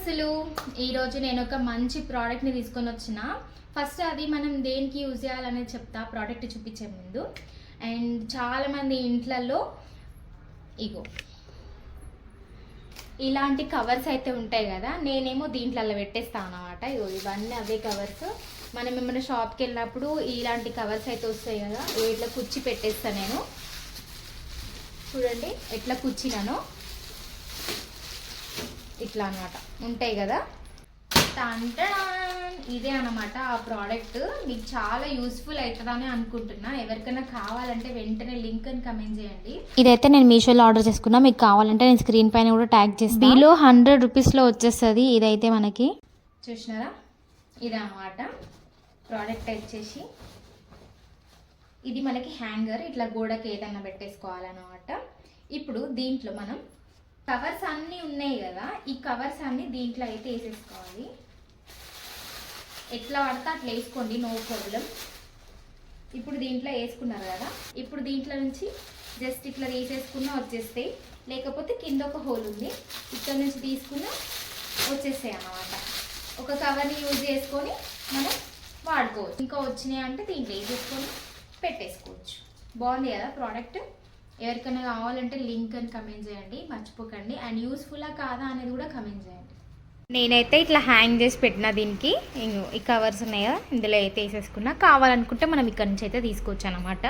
దోస్తులు, ఈరోజు నేను ఒక మంచి ప్రోడక్ట్ని తీసుకొని వచ్చిన. ఫస్ట్ అది మనం దేనికి యూజ్ చేయాలనేది చెప్తా ప్రోడక్ట్ చూపించే ముందు. అండ్ చాలామంది ఇంట్లలో ఇగో ఇలాంటి కవర్స్ అయితే ఉంటాయి కదా, నేనేమో దీంట్లో పెట్టేస్తాను అన్నమాట. ఇగో ఇవన్నీ అవే కవర్స్. మనం ఏమైనా షాప్కి వెళ్ళినప్పుడు ఇలాంటి కవర్స్ అయితే వస్తాయి కదా, ఇట్లా కుచ్చి పెట్టేస్తాను నేను. చూడండి ఎట్లా కుచ్చినానో, ఇట్లా అనమాట ఉంటాయి కదా. ఇదే అనమాట ఆ ప్రోడక్ట్. మీకు చాలా యూస్ఫుల్ అవుతుందని అనుకుంటున్నా. ఎవరికైనా కావాలంటే వెంటనే లింక్ అని కమెంట్ చేయండి. ఇదైతే నేను మీషోలో ఆర్డర్ చేసుకున్నా. మీకు కావాలంటే నేను స్క్రీన్ పైన కూడా ట్యాగ్ చేస్తాను. బిలో 100 రూపీస్లో వచ్చేస్తుంది. ఇదైతే మనకి చూసినారా, ఇదే అనమాట ప్రోడక్ట్ వచ్చేసి. ఇది మనకి హ్యాంగర్, ఇట్లా గోడకి ఏదైనా పెట్టేసుకోవాలన్నమాట. ఇప్పుడు దీంట్లో మనం కవర్స్ అన్నీ ఉన్నాయి కదా, ఈ కవర్స్ అన్నీ దీంట్లో అయితే వేసేసుకోవాలి. ఎట్లా పడితే అట్లా వేసుకోండి, నో ప్రాబ్లం. ఇప్పుడు దీంట్లో వేసుకున్నారు కదా, ఇప్పుడు దీంట్లో నుంచి జస్ట్ ఇట్లా తీసేసుకున్నా వచ్చేస్తాయి. లేకపోతే కింద ఒక హోల్ ఉంది, ఇక్కడ నుంచి తీసుకున్నా వచ్చేస్తాయి అన్నమాట. ఒక కవర్ని యూజ్ చేసుకొని మనం వాడుకోవచ్చు. ఇంకా వచ్చినాయి అంటే దీంట్లో వేసేసుకొని పెట్టేసుకోవచ్చు. బాగుంది కదా ప్రోడక్ట్. ఎవరికైనా కావాలంటే లింక్ అని కమెంట్ చేయండి, మర్చిపోకండి. అండ్ యూస్ఫుల్లా కాదా అనేది కూడా కమెంట్ చేయండి. నేనైతే ఇట్లా హ్యాంగ్ చేసి పెట్టిన దీనికి. ఈ కవర్స్ ఉన్నాయి కదా, ఇందులో అయితే వేసేసుకున్నా. కావాలనుకుంటే మనం ఇక్కడ నుంచి అయితే తీసుకోవచ్చు అనమాట.